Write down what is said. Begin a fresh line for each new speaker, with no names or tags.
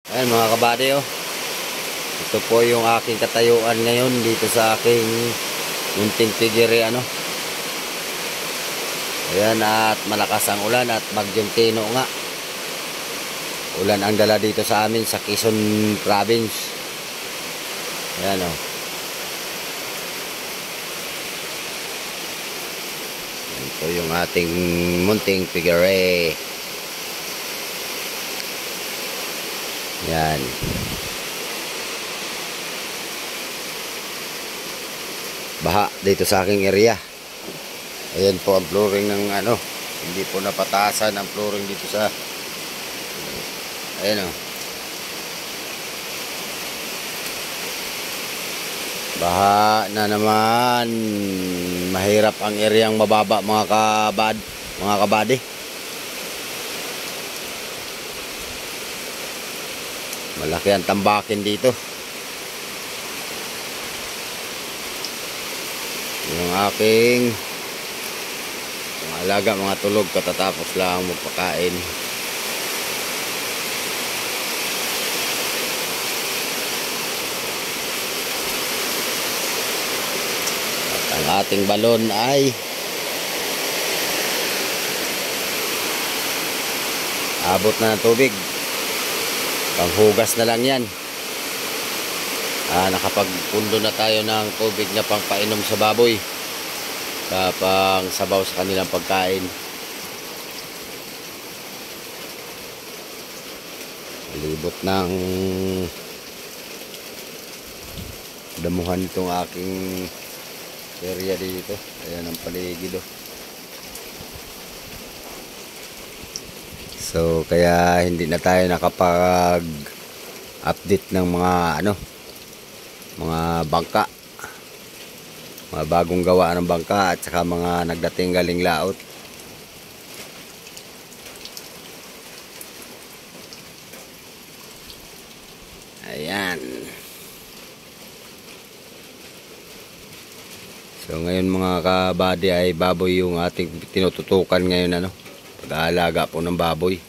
Ayan mga kabady, oh. Ito po yung aking katayuan ngayon dito sa aking munting pigiri, ano. Ayan, at malakas ang ulan at bagyong Tino nga. Ulan ang dala dito sa amin sa Quezon Province. Ayan, oh. Ito yung ating munting pigiri. Yan. Baha dito sa aking area. Ayan po ang flooring ng ano. Hindi po napatasan ang flooring dito sa. Ayan o. Baha na naman. Mahirap ang areang mababa mga kabady. Malaki ang tambakin dito. Yung aking mga alaga, mga tulog, katatapos lang magpakain. At ang ating balon ay abot na ng tubig. Panghugas na lang yan. Nakapagpundo na tayo ng tubig na pangpainom sa baboy. Pang sabaw sa kanilang pagkain. Libot ng damuhan itong aking area dito. Ayan ang paligid, oh. So kaya hindi na tayo nakapag-update ng mga mga bangka, mga bagong gawa ng bangka at saka mga nagdating galing laot. Ayan. So ngayon mga kabady ay baboy yung ating tinututukan ngayon, pag-aalaga po ng baboy.